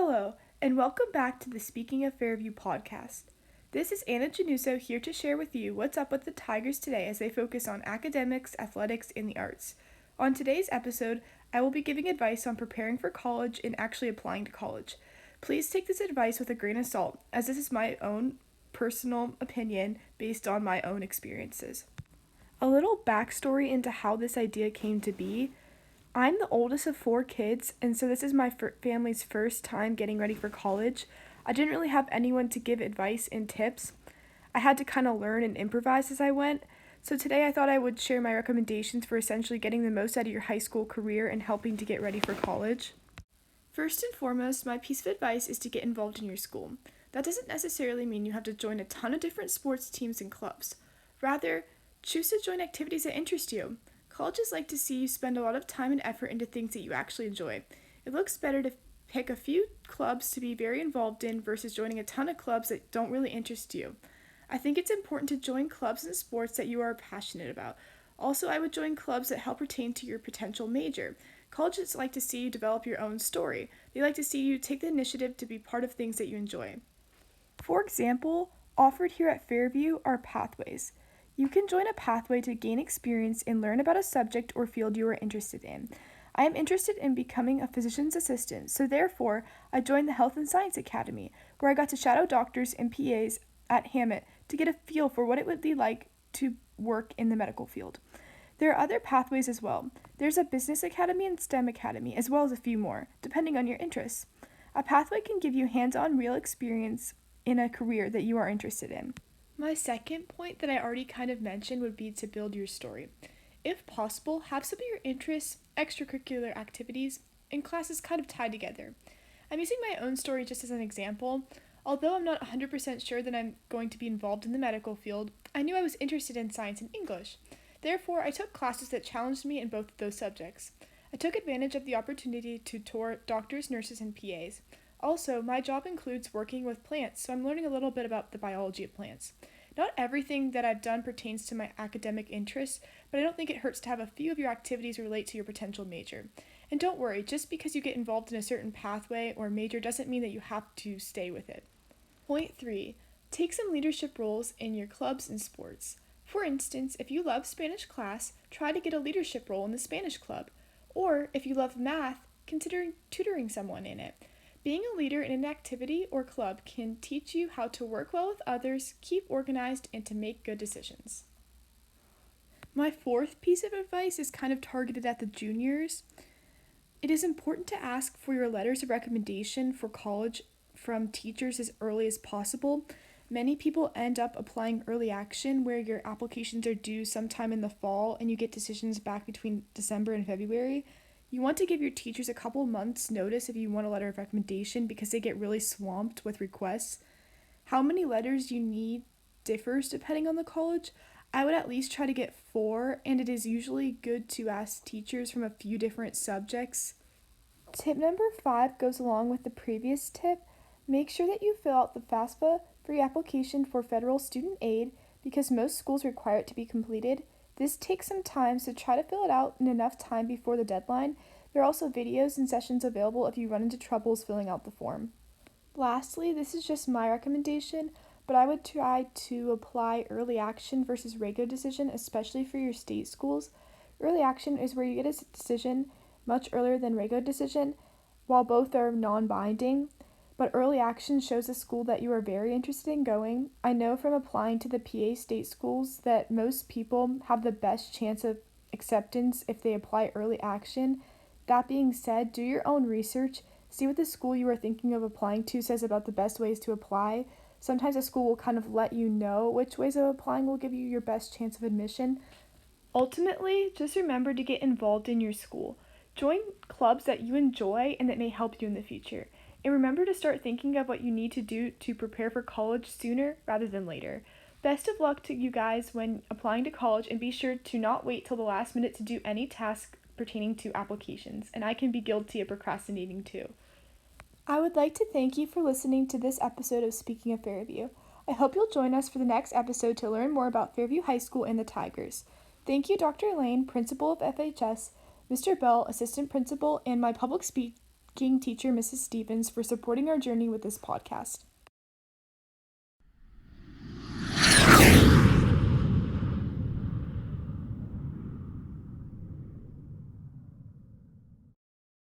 Hello, and welcome back to the Speaking of Fairview podcast. This is Anna Januso here to share with you what's up with the Tigers today as they focus on academics, athletics, and the arts. On today's episode, I will be giving advice on preparing for college and actually applying to college. Please take this advice with a grain of salt, as this is my own personal opinion based on my own experiences. A little backstory into how this idea came to be. I'm the oldest of 4 kids, and so this is my family's first time getting ready for college. I didn't really have anyone to give advice and tips. I had to kind of learn and improvise as I went. So today I thought I would share my recommendations for essentially getting the most out of your high school career and helping to get ready for college. First and foremost, my piece of advice is to get involved in your school. That doesn't necessarily mean you have to join a ton of different sports teams and clubs. Rather, choose to join activities that interest you. Colleges like to see you spend a lot of time and effort into things that you actually enjoy. It looks better to pick a few clubs to be very involved in versus joining a ton of clubs that don't really interest you. I think it's important to join clubs and sports that you are passionate about. Also, I would join clubs that help pertain to your potential major. Colleges like to see you develop your own story. They like to see you take the initiative to be part of things that you enjoy. For example, offered here at Fairview are pathways. You can join a pathway to gain experience and learn about a subject or field you are interested in. I am interested in becoming a physician's assistant, so therefore I joined the Health and Science Academy, where I got to shadow doctors and PAs at Hammett to get a feel for what it would be like to work in the medical field. There are other pathways as well. There's a Business Academy and STEM Academy, as well as a few more, depending on your interests. A pathway can give you hands-on real experience in a career that you are interested in. My second point that I already kind of mentioned would be to build your story. If possible, have some of your interests, extracurricular activities, and classes kind of tied together. I'm using my own story just as an example. Although I'm not 100% sure that I'm going to be involved in the medical field, I knew I was interested in science and English. Therefore, I took classes that challenged me in both of those subjects. I took advantage of the opportunity to tour doctors, nurses, and PAs. Also, my job includes working with plants, so I'm learning a little bit about the biology of plants. Not everything that I've done pertains to my academic interests, but I don't think it hurts to have a few of your activities relate to your potential major. And don't worry, just because you get involved in a certain pathway or major doesn't mean that you have to stay with it. Point 3. Take some leadership roles in your clubs and sports. For instance, if you love Spanish class, try to get a leadership role in the Spanish club. Or, if you love math, consider tutoring someone in it. Being a leader in an activity or club can teach you how to work well with others, keep organized, and to make good decisions. My fourth piece of advice is kind of targeted at the juniors. It is important to ask for your letters of recommendation for college from teachers as early as possible. Many people end up applying early action where your applications are due sometime in the fall and you get decisions back between December and February. You want to give your teachers a couple months notice if you want a letter of recommendation because they get really swamped with requests. How many letters you need differs depending on the college. I would at least try to get 4, and it is usually good to ask teachers from a few different subjects. Tip number 5 goes along with the previous tip. Make sure that you fill out the FAFSA free application for federal student aid because most schools require it to be completed. This takes some time, so try to fill it out in enough time before the deadline. There are also videos and sessions available if you run into troubles filling out the form. Lastly, this is just my recommendation, but I would try to apply early action versus regular decision, especially for your state schools. Early action is where you get a decision much earlier than regular decision, while both are non-binding. But early action shows a school that you are very interested in going. I know from applying to the PA state schools that most people have the best chance of acceptance if they apply early action. That being said, do your own research. See what the school you are thinking of applying to says about the best ways to apply. Sometimes a school will kind of let you know which ways of applying will give you your best chance of admission. Ultimately, just remember to get involved in your school. Join clubs that you enjoy and that may help you in the future. And remember to start thinking of what you need to do to prepare for college sooner rather than later. Best of luck to you guys when applying to college, and be sure to not wait till the last minute to do any task pertaining to applications. And I can be guilty of procrastinating too. I would like to thank you for listening to this episode of Speaking of Fairview. I hope you'll join us for the next episode to learn more about Fairview High School and the Tigers. Thank you, Dr. Lane, Principal of FHS, Mr. Bell, Assistant Principal, and my public speaking teacher Mrs. Stevens for supporting our journey with this podcast.